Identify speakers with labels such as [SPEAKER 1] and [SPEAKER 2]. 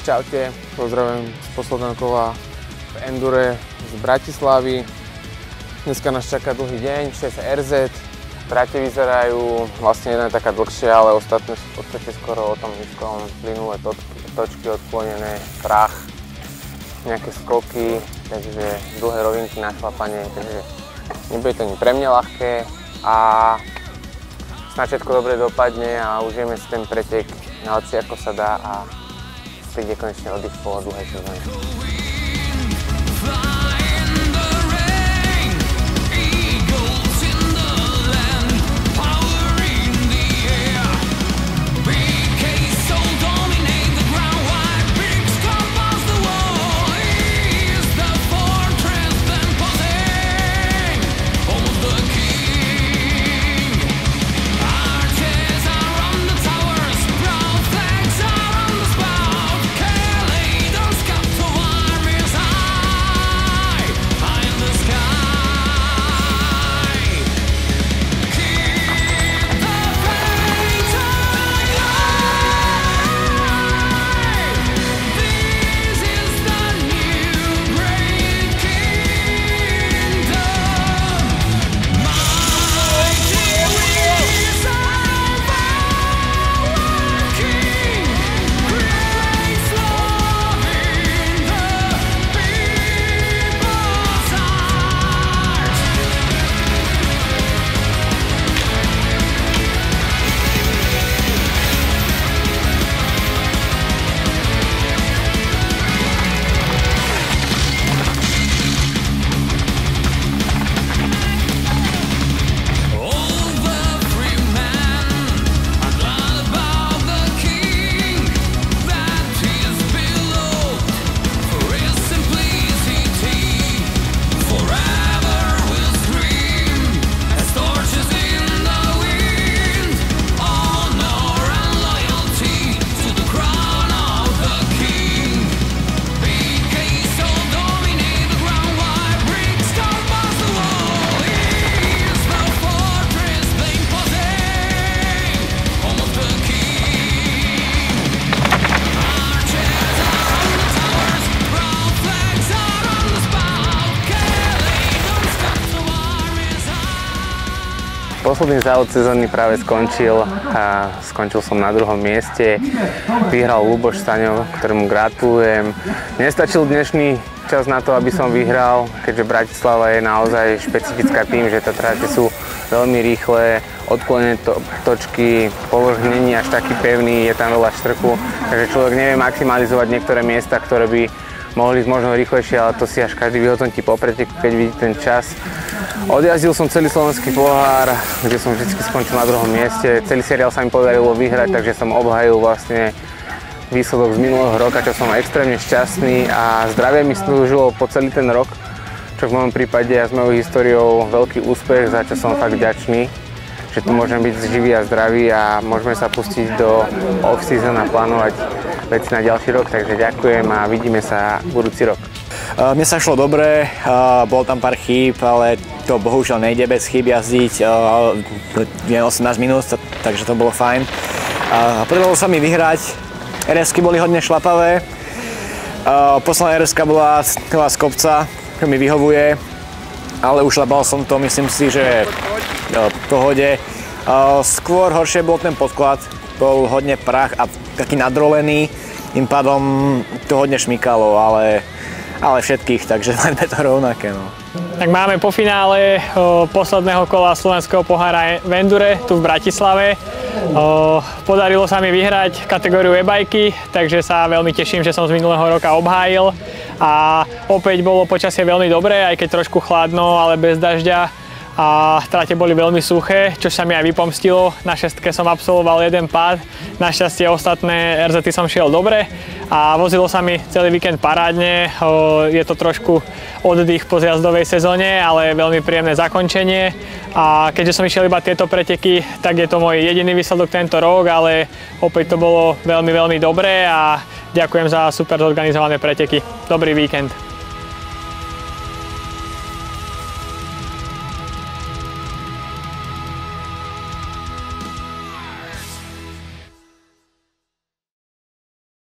[SPEAKER 1] Čaute, pozdravujem z posledného kola v Endure z Bratislavy. Dneska nás čaká dlhý deň, 6 RZ. Trate vyzerajú, vlastne jedna je taká dlhšia, ale ostatné sú v podstate skoro o tom istom. Plynulé točky odklonené, prach, nejaké skoky, takže dlhé rovinky na šlapanie, takže nebude to ani pre mňa ľahké a snáď všetko dobre dopadne a užijeme si ten pretek najlepšie ako sa dá a príde konečne oddych po dlhej sezóne. Posledný závod sezóny práve skončil a skončil som na 2. mieste. Vyhral Ľuboš Staňov, ktorému gratulujem. Nestačil dnešný čas na to, aby som vyhral, keďže Bratislava je naozaj špecifická tým, že tie trate sú veľmi rýchle, odklonené točky, polož není až taký pevný, je tam veľa štrku, takže človek nevie maximalizovať niektoré miesta, ktoré by mohli ísť možno rýchlejšie, ale to si až každý vyhodnotí po preteku, keď vidí ten čas. Odjazdil som celý slovenský pohár, kde som vždy skončil na 2. mieste. Celý seriál sa mi podarilo vyhrať, takže som obhajil vlastne výsledok z minulého roka, čo som extrémne šťastný a zdravie mi slúžilo po celý ten rok, čo v mojom prípade a s mojou históriou veľký úspech, za čo som fakt vďačný, že tu môžem byť živý a zdravý a môžeme sa pustiť do off-season a plánovať veci na ďalší rok, takže ďakujem a vidíme sa budúci rok.
[SPEAKER 2] Mne sa šlo dobre, bol tam pár chýb, ale to bohužiaľ nejde bez chýb jazdiť, je 18 minút, takže to bolo fajn. Podarilo sa mi vyhrať, RS-ky boli hodne šlapavé, posledná RS-ka bola z kopca, čo mi vyhovuje, ale ušlapal som to, myslím si, že v pohode. Skôr horšie bol ten podklad, bol hodne prach a taký nadrolený, tým pádom to hodne šmykalo, ale všetkých, takže máme to rovnaké. No.
[SPEAKER 3] Tak máme po finále posledného kola slovenského pohára v Endure tu v Bratislave. Podarilo sa mi vyhrať kategóriu e-bajky, takže sa veľmi teším, že som z minulého roka obhájil. A opäť bolo počasie veľmi dobré, aj keď trošku chladno, ale bez dažďa. A trate boli veľmi suché, čo sa mi aj vypomstilo. Na 6 som absolvoval jeden pád, našťastie ostatné RZ som šiel dobre a vozilo sa mi celý víkend parádne. Je to trošku oddych po zjazdovej sezóne, ale veľmi príjemné zakončenie. A keďže som išiel iba tieto preteky, tak je to môj jediný výsledok tento rok, ale opäť to bolo veľmi, veľmi dobré a ďakujem za super zorganizované preteky. Dobrý víkend.